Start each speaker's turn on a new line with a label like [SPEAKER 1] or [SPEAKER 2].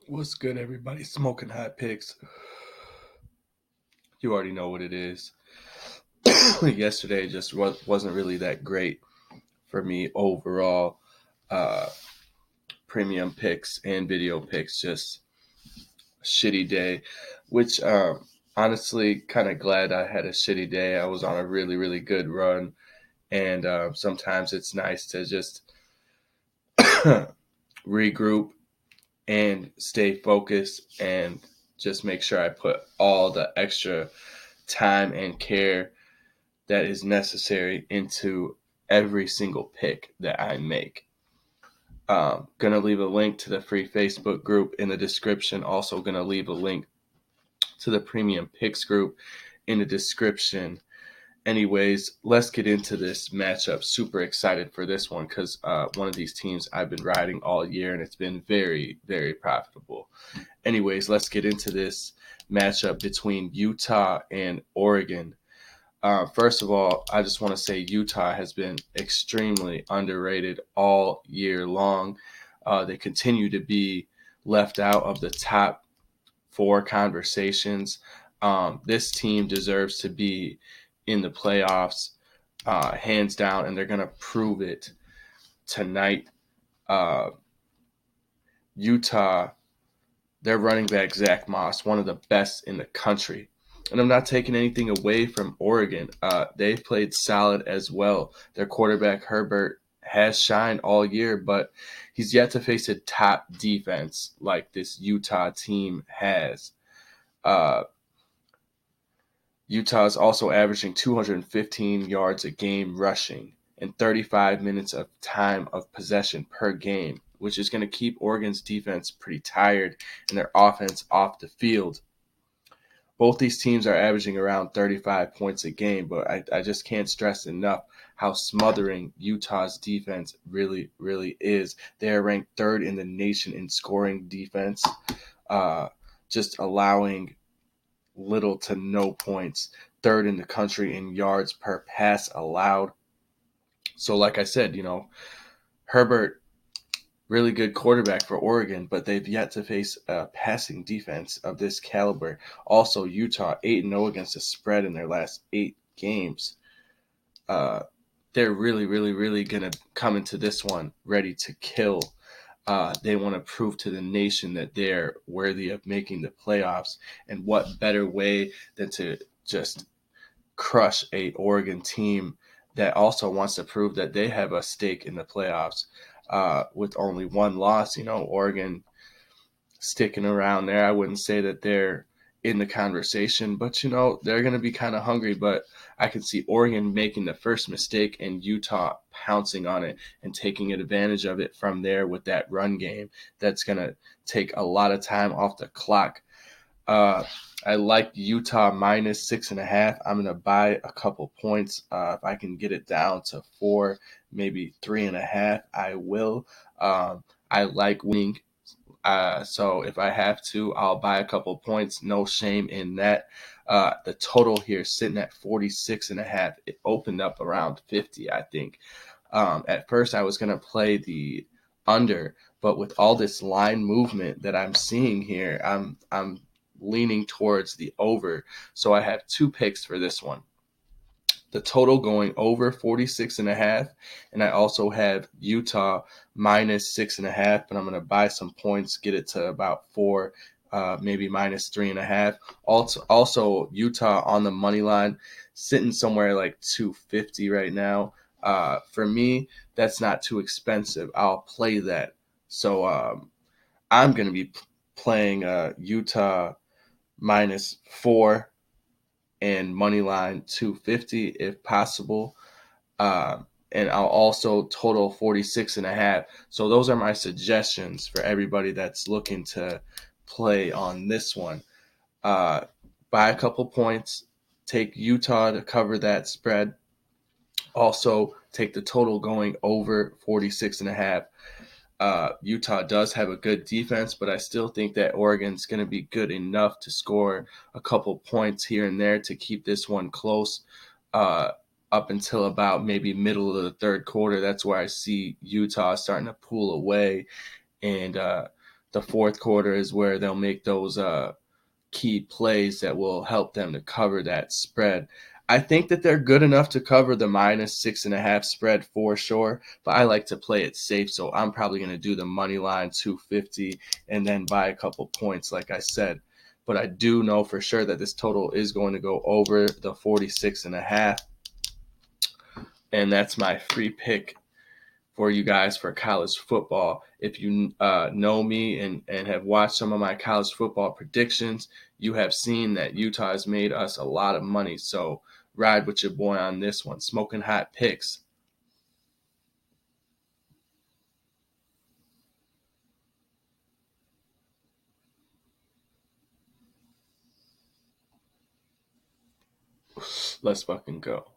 [SPEAKER 1] What's good, everybody? Smoking hot picks. You already know what it is. Yesterday just wasn't really that great for me overall. Uh, Premium picks and video picks, just a shitty day, which honestly, kind of glad I had a shitty day. I was on a really, really good run. And sometimes it's nice to just regroup and stay focused and just make sure I put all the extra time and care that is necessary into every single pick that I make. Gonna leave a link to the free Facebook group in the description. Also, gonna leave a link to the premium picks group in the description. Anyways, let's get into this matchup. Super excited for this one because one of these teams I've been riding all year and it's been very, very profitable. Anyways, let's get into this matchup between Utah and Oregon. First of all, I just want to say Utah has been extremely underrated all year long. They continue to be left out of the top four conversations. This team deserves to be in the playoffs, hands down, and they're going to prove it tonight. Uh, Utah, their running back, Zach Moss, one of the best in the country. And I'm not taking anything away from Oregon. They've played solid as well. Their quarterback, Herbert, has shined all year, but he's yet to face a top defense like this Utah team has. Uh, Utah is also averaging 215 yards a game rushing and 35 minutes of time of possession per game, which is going to keep Oregon's defense pretty tired and their offense off the field. Both these teams are averaging around 35 points a game, but I just can't stress enough how smothering Utah's defense really, really is. They are ranked third in the nation in scoring defense, uh, just allowing little to no points, third in the country in yards per pass allowed. So, like I said, Herbert, really good quarterback for Oregon, but they've yet to face a passing defense of this caliber. Also, Utah 8-0 against the spread in their last 8 games. Uh, they're really, really, really going to come into this one ready to kill. They want to prove to the nation that they're worthy of making the playoffs. And what better way than to just crush a Oregon team that also wants to prove that they have a stake in the playoffs. With only one loss, Oregon sticking around there. I wouldn't say that they're in the conversation, but they're going to be kind of hungry. But I can see Oregon making the first mistake and Utah pouncing on it and taking advantage of it from there with that run game that's going to take a lot of time off the clock. Uh, I like Utah minus 6.5. I'm going to buy a couple points. If I can get it down to 4, maybe 3.5, I will. I like winning. So if I have to, I'll buy a couple points. No shame in that. The total here sitting at 46.5. It opened up around 50, I think. At first, I was going to play the under, but with all this line movement that I'm seeing here, I'm leaning towards the over. So I have 2 picks for this one. The total going over 46.5, and I also have Utah minus 6.5, but I'm going to buy some points, get it to about 4, maybe minus 3.5. Also Utah on the money line, sitting somewhere like 250 right now. For me, that's not too expensive. I'll play that. So I'm going to be playing Utah minus 4 and money line 250 if possible. And I'll also total 46.5. So those are my suggestions for everybody that's looking to play on this one. Uh, buy a couple points, take Utah to cover that spread. Also, take the total going over 46.5. Utah does have a good defense, but I still think that Oregon's going to be good enough to score a couple points here and there to keep this one close uh, up until about maybe middle of the third quarter. That's where I see Utah starting to pull away, and the fourth quarter is where they'll make those key plays that will help them to cover that spread. I think that they're good enough to cover the -6.5 spread for sure, but I like to play it safe, so I'm probably going to do the money line 250 and then buy a couple points, like I said. But I do know for sure that this total is going to go over the 46.5, and that's my free pick for you guys for college football. If you know me and have watched some of my college football predictions, you have seen that Utah has made us a lot of money. So ride with your boy on this one. Smoking hot picks. Let's fucking go.